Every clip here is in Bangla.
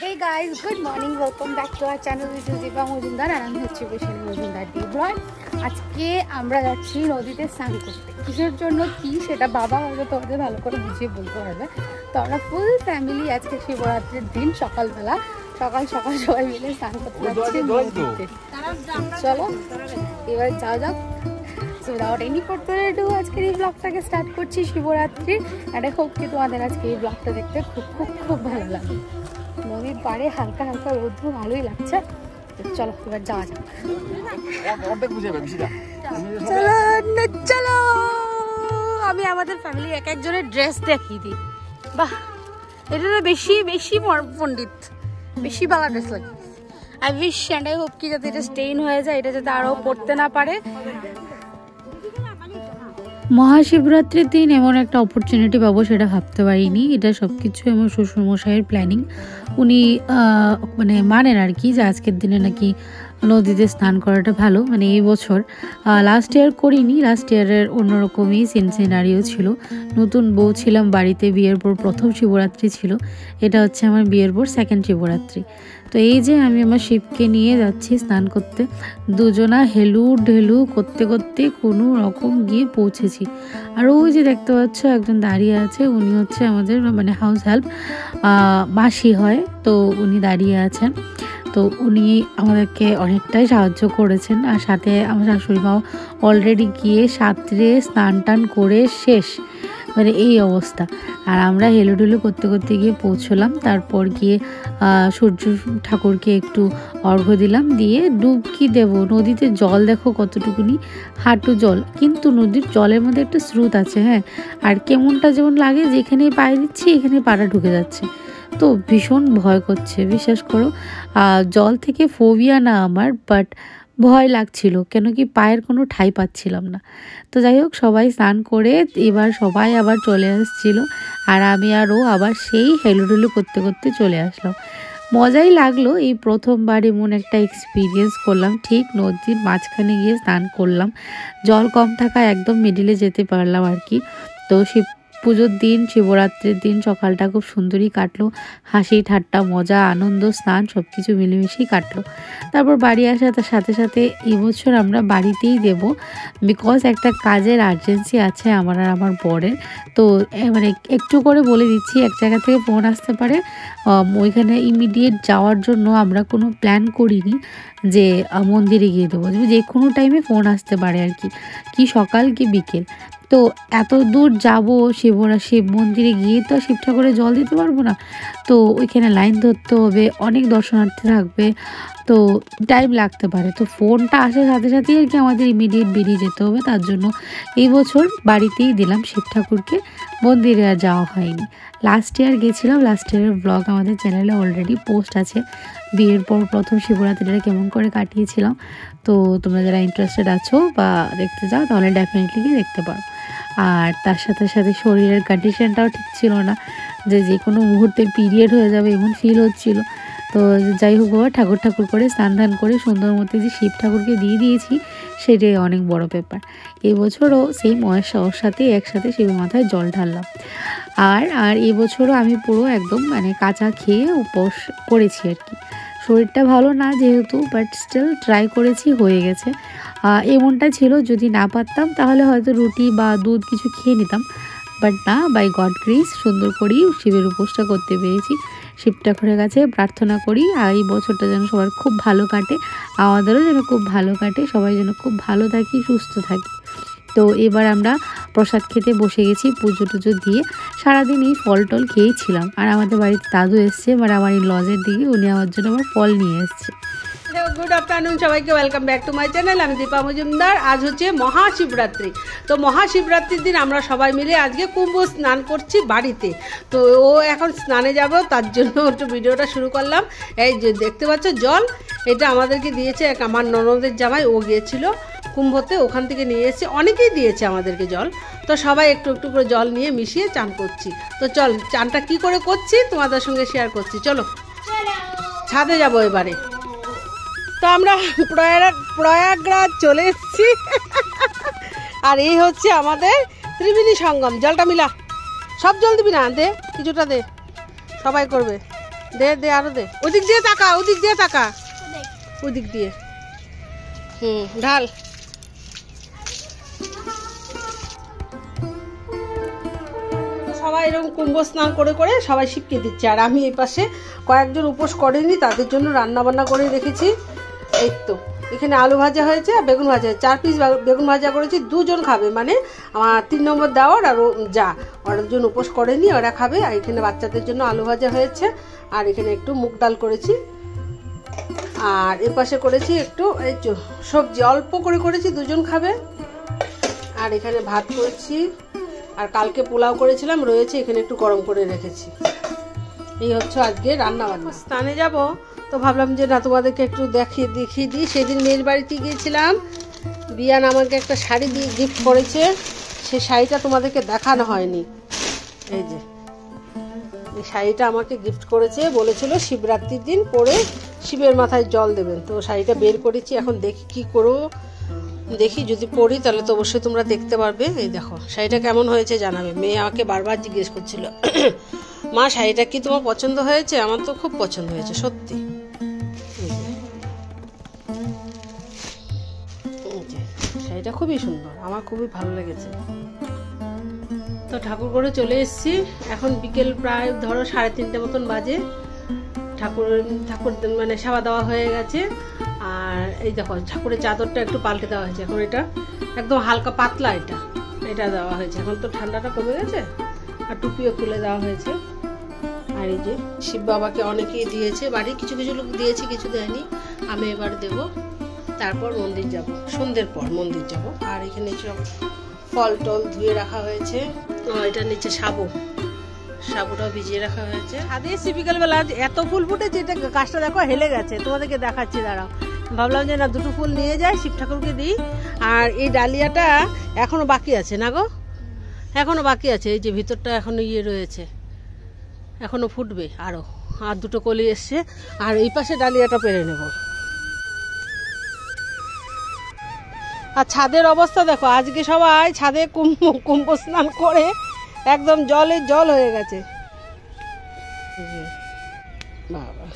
Hey guys, good morning. Welcome back to our channel. This is Deepa Mujumdar and আমি হচ্ছি বৈশালী মজুমদার দিব্রয়। আজকে আমরা যাচ্ছি নদীতে স্নান করতে। কিসের জন্য কি সেটা বাবা হয়তো তোমাদের ভালো করে বুঝিয়ে বলতে পারবে। তো আমরা ফুল ফ্যামিলি আজকে শিবরাত্রির দিন সকালবেলা সকাল সবাই মিলে স্নান করতে যাচ্ছি নদীতে। চলো এবার যাও So without any further ado, আজকের এই ব্লগটাকে স্টার্ট করছি শিবরাত্রির। আর হোপ কি তোমাদের আজকে এই ব্লগটা দেখতে খুব ভালো লাগে। নদীর পাড়ে হালকা রোদ্দুর ভালোই লাগছে। চলো এবার যাওয়া যাক। চলো আমি আমাদের ফ্যামিলি এক একজনের ড্রেস দেখিয়ে দিই। বাহ, এটা তো বেশি পণ্ডিত, বেশি বালা ড্রেস লাগে। I wish and I hope কি যাতে এটা স্টেইন হয়ে যায়, এটা যাতে আরও পড়তে না পারে। মহাশিবরাত্রির দিন এমন একটা অপরচুনিটি পাবো সেটা ভাবতে পারিনি। এটা সব কিছু আমার শ্বশুরমশাইয়ের প্ল্যানিং। উনি মানেন আর কি যে আজকের দিনে নাকি নদীতে স্নান করাটা ভালো। এই বছর লাস্ট ইয়ার করিনি, লাস্ট ইয়ারের অন্যরকমই সিনারিও ছিল। নতুন বউ ছিলাম বাড়িতে, বিয়ের পর প্রথম শিবরাত্রি ছিল। এটা হচ্ছে আমার বিয়ের পর সেকেন্ড শিবরাত্রি। তো এই যে আমি আমার শিবকে নিয়ে যাচ্ছি স্নান করতে। দুজনা হেলু ঢেলু করতে কোনো রকম গিয়ে পৌঁছেছি। আর ওই যে দেখতে পাচ্ছ একজন দাঁড়িয়ে আছে, উনি হচ্ছে আমাদের হাউস হেল্প, মাসি হয়। তো উনি দাঁড়িয়ে আছেন। তো উনি আমাদেরকে অনেকটাই সাহায্য করেছেন। আর সাথে আমার শাশুড়ি মাও অলরেডি গিয়ে সাঁতরে স্নান টান করে শেষ, এই অবস্থা। আর আমরা হেলুডুলু করতে গিয়ে পৌঁছলাম। তারপর গিয়ে সূর্য ঠাকুরকে একটু অর্ঘ্য দিলাম, দিয়ে ডুবকি দেব। নদীতে জল দেখো কতটুকুনি, হাঁটু জল, কিন্তু নদীর জলের মধ্যে একটা স্রোত আছে। হ্যাঁ, আর কেমনটা যেমন লাগে যেখানেই পায়ে দিচ্ছি এখানে পাটা ঢুকে যাচ্ছে। তো ভীষণ ভয় করছে, বিশ্বাস করো। জল থেকে ফোবিয়া না আমার, বাট ভয় লাগছিল, কেন কি পায়ের কোনো ঠাঁই পাচ্ছিলাম না। তো যাই হোক, সবাই স্নান করে এবার সবাই আবার চলে আসছিল। আর আমি আর ও আবার সেই হেলুডুলু করতে চলে আসলাম। মজাই লাগলো। এই প্রথমবার এমন একটা এক্সপিরিয়েন্স করলাম। ঠিক নদীর মাঝখানে গিয়ে স্নান করলাম। জল কম থাকায় একদম মিডিলে যেতে পারলাম আর কি। তো পুজোর দিন, শিবরাত্রির দিন সকালটা খুব সুন্দরই কাটলো। হাসি ঠাট্টা মজা আনন্দ স্নান সব কিছু মিলেমিশেই কাটলো। তারপর বাড়ি আসার সাথে এবছর আমরা বাড়িতেই দেব, বিকজ একটা কাজের আর্জেন্সি আছে আমার আর আমার বরের। তো একটু করে বলে দিচ্ছি, এক জায়গা থেকে ফোন আসতে পারে, ওইখানে ইমিডিয়েট যাওয়ার জন্য আমরা কোনো প্ল্যান করিনি যে মন্দিরে গিয়ে দেবো। যে কোনো টাইমে ফোন আসতে পারে আর কি সকাল কি বিকেল। তো এত দূর যাব শিব মন্দিরে গিয়ে তো শিব ঠাকুরে জল দিতে পারবো না। তো ওইখানে লাইন ধরতে হবে, অনেক দর্শনার্থী থাকবে, তো টাইম লাগতে পারে। তো ফোনটা আসার সাথেই আর কি আমাদের ইমিডিয়েট বেরিয়ে যেতে হবে। তার জন্য এই বছর বাড়িতেই দিলাম শিব ঠাকুরকে, মন্দিরে আর যাওয়া হয়নি। লাস্ট ইয়ার গেছিলাম, লাস্ট ইয়ারের ব্লগ আমাদের চ্যানেলে অলরেডি পোস্ট আছে। বিয়ের পর প্রথম শিবরাত্রিটা কেমন করে কাটিয়েছিলাম। তো তোমরা যারা ইন্টারেস্টেড আছো বা দেখতে চাও তাহলে ডেফিনেটলি গিয়ে দেখতে পারো। আর তার সাথে শরীরের কন্ডিশনটাও ঠিক ছিল না, যে কোনো মুহূর্তে পিরিয়ড হয়ে যাবে এমন ফিল হচ্ছিল। তো যাই হোক, ঠাকুর করে স্নান করে সুন্দর মতো যে শিব ঠাকুরকে দিয়ে দিয়েছি, সেটাই অনেক বড় ব্যাপার। এবছরও সেই ওর সাথে একসাথে শিবের মাথায় জল ঢাললাম। আর এবছরও আমি পুরো একদম কাঁচা খেয়ে উপোস করেছি আর কি। শরীরটা ভালো না যেহেতু, বাট স্টিল ট্রাই করেছি, হয়ে গেছে। এমনটা ছিল যদি না পারতাম তাহলে হয়তো রুটি বা দুধ কিছু খেয়ে নিতাম, বাট না, বাই গড গ্রেস সুন্দর করেই শিবের উপোসটা করতে পেরেছি। শিব ঠাকুরের কাছে প্রার্থনা করি আর এই বছরটা যেন সবার খুব ভালো কাটে, আমাদেরও যেন খুব ভালো কাটে, সবাই যেন খুব ভালো থাকি, সুস্থ থাকি। তো এবার আমরা প্রসাদ খেতে বসে গেছি। পুজো টুজো দিয়ে সারাদিন এই ফল টল খেয়েছিলাম। আর আমাদের বাড়িতে দাদু এসছে, আমার এই লজের দিকে, উনি আমার জন্য আমার ফল নিয়ে এসছে। গুড আফটারনুন সবাইকে, welcome back to my channel. আমি দীপা মজুমদার। আজ হচ্ছে মহাশিবরাত্রি। তো মহাশিবরাত্রির দিন আমরা সবাই মিলে আজকে কুম্ভ স্নান করছি বাড়িতে। তো ও এখন স্নানে যাবো, তার জন্য একটু ভিডিওটা শুরু করলাম। এই যে দেখতে পাচ্ছ জল, এটা আমাদেরকে দিয়েছে আমার ননদের জামাই, ও গিয়েছিল কুম্ভতে, ওখান থেকে নিয়ে এসেছে। অনেকেই দিয়েছে আমাদেরকে জল। তো সবাই একটু করে জল নিয়ে মিশিয়ে চান করছি। তো চল, চানটা কি করে করছি তোমাদের সঙ্গে শেয়ার করছি। চলো ছাদে যাবো এবারে। তো আমরা প্রয়াগরাজ চলে এসেছি। আর এই হচ্ছে আমাদের ত্রিবেণী সঙ্গম। জলটা মিলা, সব জল দিবি না, দে কিছুটা দে, সবাই করবে। দে দে আরো দে, ওদিক দিয়ে তাকা, ওদিক দিয়ে তাকা, ওদিক দিয়ে। ঢাল। সবাই এরকম কুম্ভ স্নান করে করে সবাই শিখিয়ে দিচ্ছে, আর আমি এই পাশে কয়েকজন উপোস করেনি তাদের জন্য রান্না বান্না করে রেখেছি। এই তো এখানে আলু ভাজা হয়েছে আর বেগুন ভাজা, 4 পিস বেগুন ভাজা করেছি, 2 জন খাবে, মানে আমার 3 নম্বর দেওয়ার আর যা, ওরা জন উপোস করেনি, ওরা খাবে। আর এখানে বাচ্চাদের জন্য আলু ভাজা হয়েছে, আর এখানে একটু মুগ ডাল করেছি, আর এ পাশে করেছি একটু এই সবজি অল্প করে করেছি, 2 জন খাবে। আর এখানে ভাত করেছি, আর কালকে পোলাও করেছিলাম রয়েছে, এখানে একটু গরম করে রেখেছি। এই হচ্ছে আজকে রান্না বান্না। স্থানে যাব তো ভাবলাম যে না তোমাদেরকে একটু দেখিয়ে দিই। সেদিন মেয়ের বাড়িতে গিয়েছিলাম, বিয়ান আমাকে একটা শাড়ি দিয়ে গিফট করেছে, সেই শাড়িটা তোমাদেরকে দেখানো হয়নি। এই যে এই শাড়িটা আমাকে গিফট করেছে, বলেছিল শিবরাত্রির দিন পরে শিবের মাথায় জল দেবেন, তো শাড়িটা বের করেছি, এখন দেখি কি করবো, দেখি যদি পড়ি তাহলে তো অবশ্যই তোমরা দেখতে পারবে। এই দেখো শাড়িটা কেমন হয়েছে জানাবে। মেয়ে আমাকে বারবার জিজ্ঞেস করছিল, মা শাড়িটা কি তোমার পছন্দ হয়েছে? আমার তো খুব পছন্দ হয়েছে সত্যি। শাড়িটা খুবই সুন্দর, আমার খুবই ভালো লেগেছে। তো ঠাকুর ঘরে চলে এসেছি, এখন বিকেল প্রায় ধরো 3:30 মতন বাজে। ঠাকুর মানে সেবা দেওয়া হয়ে গেছে, আর এই দেখো ঠাকুরের চাদরটা একটু পাল্টে দেওয়া হয়েছে, এখন এটা একদম হালকা পাতলা এটা দেওয়া হয়েছে। এখন তো ঠান্ডাটা কমে গেছে, আর টুপিও খুলে দেওয়া হয়েছে। আর এই যে শিব বাবাকে অনেকেই দিয়েছে, বাড়ি কিছু কিছু লোক দিয়েছে, কিছু দেয়নি, আমি এবার দেব। তারপর মন্দির যাব, সন্ধ্যের পর মন্দির যাব। আর এখানে সব ফল টল ধুয়ে রাখা হয়েছে, এটা নিচে সাবুটাও ভিজিয়ে রাখা হয়েছে। ছাদে এসে বিকালবেলা এত ফুল ফুটেছে, এটা গাছটা দেখো হেলে গেছে, তোমাদেরকে দেখাচ্ছি দাঁড়াও। ভাবলাম যে না 2টো ফুল নিয়ে যাই, শিব ঠাকুরকে দিই। আর এই ডালিয়াটা এখনো বাকি আছে না গো, এখনো বাকি আছে, এই যে ভিতরটা এখনো রয়েছে, এখনো ফুটবে আর 2টো কলি এসছে। আর এই পাশে ডালিয়াটা পেরে নেব। আর ছাদের অবস্থা দেখো, আজকে সবাই ছাদে কুম্ভ স্নান করে একদম জল হয়ে গেছে। বাবা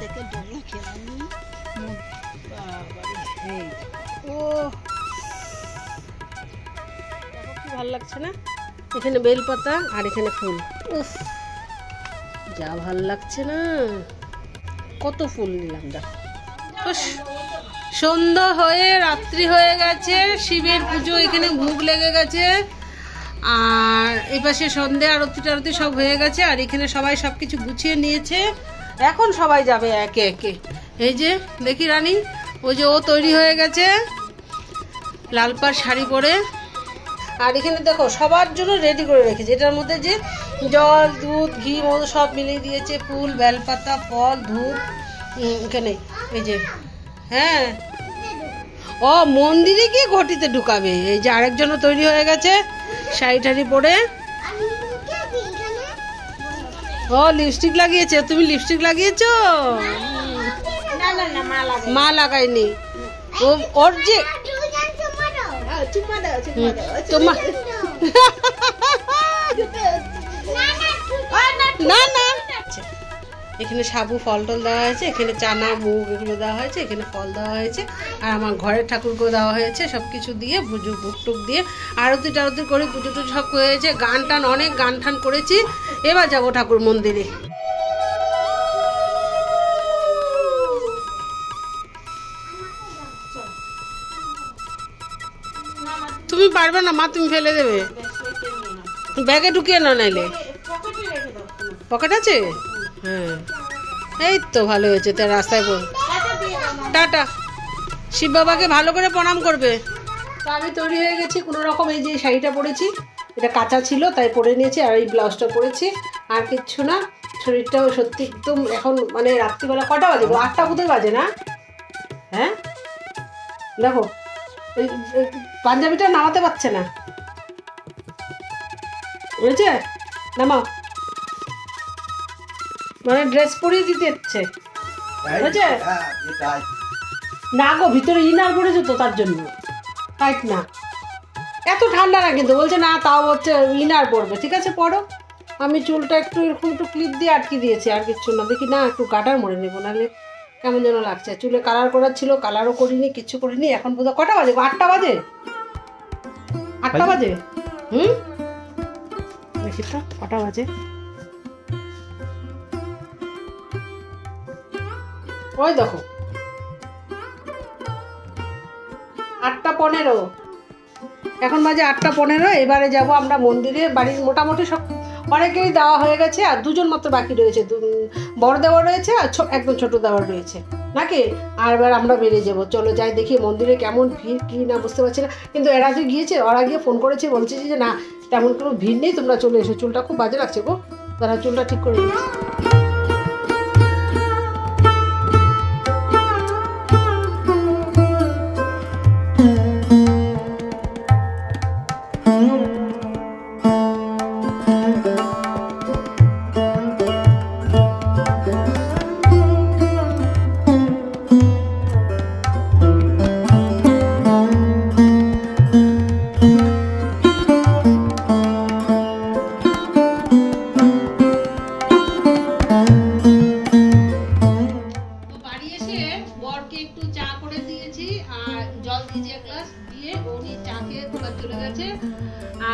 দেখে কি ভালো লাগছে না? এখানে বেলপাতা আর এখানে ফুল, উফ যা ভাল লাগছে না, কত ফুল নিলাম। দেখো সন্ধ্যা হয়ে রাত্রি হয়ে গেছে, শিবের পুজো এখানে ভোগ লেগে গেছে, আর এই পাশে সন্ধ্যা আরতি সব হয়ে গেছে। আর এখানে সবাই সবকিছু গুছিয়ে নিয়েছে, এখন সবাই যাবে একে একে। এই যে দেখি রানী, ওই যে ও তৈরি হয়ে গেছে লাল পাড় শাড়ি পরে। আর এখানে দেখো সবার জন্য রেডি করে রেখেছে, এটার মধ্যে যে জল দুধ ঘি মধু সব মিলিয়ে দিয়েছে, ফুল বেলপাতা ফল ধূপ এখানে। এই যে হ্যাঁ, ও মন্দিরে গিয়ে ঘটিতে ঢুকাবে। এই যে আরেকজনও তৈরি হয়ে গেছে শাড়ি টাড়ি পরে। ও লিপস্টিক লাগিয়েছে, তুমি লিপস্টিক লাগিয়েছো? মা লাগায়নি, ওর যে তোমার না না। এখানে সাবু ফল টল দেওয়া হয়েছে, এখানে চানা মুগ এগুলো দেওয়া হয়েছে, এখানে ফল দেওয়া হয়েছে, আর আমার ঘরের ঠাকুরকেও দেওয়া হয়েছে। সব কিছু দিয়ে পুজো বুক টুক দিয়ে আরতি টারতি করে পুজো টুজো সব হয়েছে। গান টান অনেক গান টান করেছি। এবার যাবো ঠাকুর মন্দিরে। তুমি পারবে না মা, তুমি ফেলে দেবে, ব্যাগে ঢুকিয়ে না নাইলে। পকেট আছে? হ্যাঁ এই তো ভালো হয়েছে। তার রাস্তায় টাটা, শিব বাবাকে ভালো করে প্রণাম করবে। তো আমি তৈরি হয়ে গেছি কোনো রকম। এই যে শাড়িটা পরেছি, এটা কাঁচা ছিল তাই পরে নিয়েছি, আর এই ব্লাউজটা পরেছি, আর কিচ্ছু না। শরীরটাও সত্যি একদম এখন মানে রাত্রিবেলা কটা বাজে? 8টা বোধহয় বাজে না? হ্যাঁ দেখো এই পাঞ্জাবিটা নামাতে পারছে না, বুঝেছে? নামাও, মানে ড্রেস পরিয়ে দিতে ইচ্ছে, বুঝেছে? না গো, ভিতরে ইনার পরেছো তো তার জন্য, টাইট না। এত ঠান্ডা না কিন্তু, বলছে না তাও হচ্ছে ইনার পড়বে। ঠিক আছে পরো। আমি চুলটা একটু এরকম একটু ক্লিপ দিয়ে আটকে দিয়েছি, আর কিচ্ছু না। দেখি না একটু গাটার মরে নেবো, নাহলে কেমন যেন লাগছে। চুলে কালার করার ছিল, কালারও করিনি, কিচ্ছু করিনি। এখন বোধহয় কটা বাজে? 8টা বাজে, 8টা বাজে। দেখি তো কটা বাজে। ওই দেখো 8টা 15। এখন বাজে 8টা 15। এবারে যাব আমরা মন্দিরে। বাড়ির মোটামুটি সব অনেকেরই দেওয়া হয়ে গেছে, আর 2জন মাত্র বাকি রয়েছে। বড় দেওয়ার রয়েছে আর একদম ছোট দেওয়ার রয়েছে নাকি। আর এবার আমরা বেরিয়ে যাবো। চলো যাই দেখি মন্দিরে কেমন ভিড় কি না বুঝতে পারছি না। কিন্তু এরা যে গিয়েছে, ওরা গিয়ে ফোন করেছে, বলছে যে না তেমন কোনো ভিড় নেই, তোমরা চলে এসো। চুলটা খুব বাজে লাগছে গো, তারা চুলটা ঠিক করে নিচ্ছে।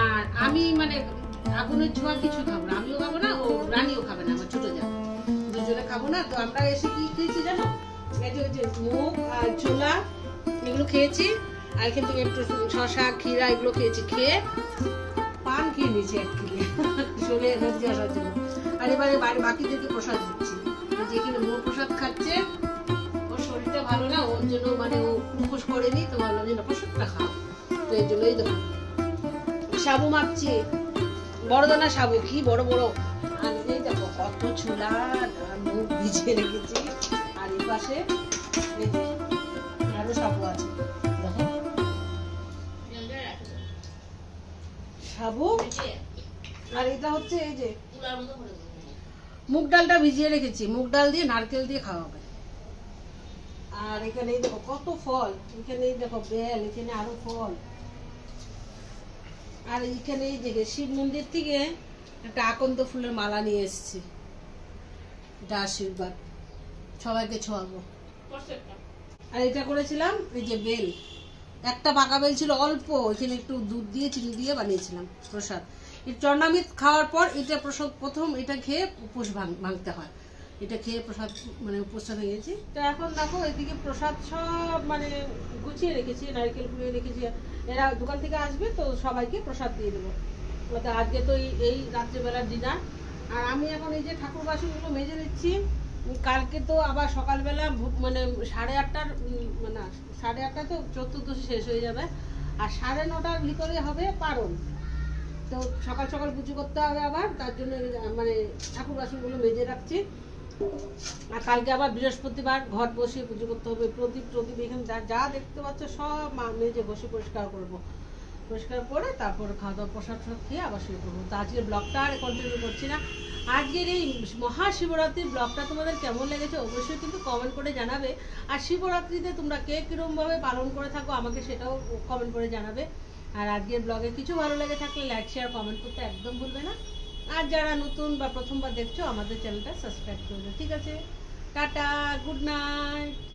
আর আমি মানে আগুনের ছোঁয়া কিছু খাবো না, আমিও খাবো না, ও রানীও খাবে না, আমার ছোট যা, দুজনে খাবো না। তো আমরা এসে কি খেয়েছি জানো? এই যে মুগ আর ছোলা এগুলো খেয়েছি, আর এখান থেকে একটু শশা ক্ষীরা এগুলো খেয়েছি। খেয়ে পান খেয়ে নিয়েছি 1 কিলো, শরীরে এনার্জি আসার জন্য। আর এবারে বাকিদেরকে প্রসাদ দিচ্ছি। যেখানে মোর প্রসাদ খাচ্ছে, ওর শরীরটা ভালো না, ওর জন্য মানে ও উপোস করেনি, তো ভাবলাম যে না প্রসাদটা খাও। তো এই জন্যই দেখো সাবু মাপছি, বড় দানা সাবু, কি বড় বড়। আর এই দেখো কত ছোলা মুখ ভিজিয়ে রেখেছি। আর এই পাশে এই যে আরো সাবু আছে, দেখো সাবু। আর এটা হচ্ছে এই যে মুগ ডালটা ভিজিয়ে রেখেছি, মুগ ডাল দিয়ে নারকেল দিয়ে খাওয়া হবে। আর এখানে এই দেখো কত ফল, এখানে এই দেখো বেল, এখানে আরো ফল। আর এইখানে এই যে শিব মন্দির থেকে একটা আকন্দ ফুলের মালা নিয়ে এসেছি, এটা আশীর্বাদ, সবাইকে ছোঁয়াবো। আর এটা করেছিলাম এই যে বেল, একটা পাকা বেল ছিল অল্প, এখানে একটু দুধ দিয়ে চিনি দিয়ে বানিয়েছিলাম প্রসাদ। এই চরণামৃত খাওয়ার পর এটা প্রসাদ প্রথম, এটা খেয়ে উপোস ভাঙতে হয়। এটা খেয়ে প্রসাদ মানে উপোসটা ভেঙেছি। তো এখন দেখো এদিকে প্রসাদ সব মানে গুছিয়ে রেখেছি, নারকেল কুড়িয়ে রেখেছি। এরা দোকান থেকে আসবে তো সবাইকে প্রসাদ দিয়ে দেবো। তো আজকে তো এই রাত্রেবেলার ডিনার। আর আমি এখন এই যে ঠাকুর বাসনগুলো মেজে নিচ্ছি। কালকে তো আবার সকালবেলা মানে 8:30টার মানে 8:30 তো চতুর্দশী শেষ হয়ে যাবে, আর 9:30টার ভিতরে হবে পারণ। তো সকাল সকাল পুজো করতে হবে আবার, তার জন্য মানে ঠাকুর বাসনগুলো মেজে রাখছি। আর কালকে আবার বৃহস্পতিবার, ঘর বসিয়ে পুজো করতে হবে। প্রদীপ এখানে যা দেখতে পাচ্ছ সব মেজে বসে পরিষ্কার করবো। পরিষ্কার করে তারপর খাওয়া দাওয়া প্রসাদ খেয়ে আবার শুরু করবো। তো আজকের ব্লগটা আর কন্টিনিউ করছি না। আজকের এই মহাশিবরাত্রির ব্লগটা তোমাদের কেমন লেগেছে অবশ্যই কিন্তু কমেন্ট করে জানাবে। আর শিবরাত্রিতে তোমরা কে কীরকমভাবে পালন করে থাকো আমাকে সেটাও কমেন্ট করে জানাবে। আর আজকের ব্লগে কিছু ভালো লেগে থাকলে লাইক শেয়ার কমেন্ট করতে একদম ভুলবে না। আর যারা নতুন বা প্রথমবার দেখছো আমাদের চ্যানেলটা সাবস্ক্রাইব করবে। ঠিক আছে, টাটা, গুড নাইট।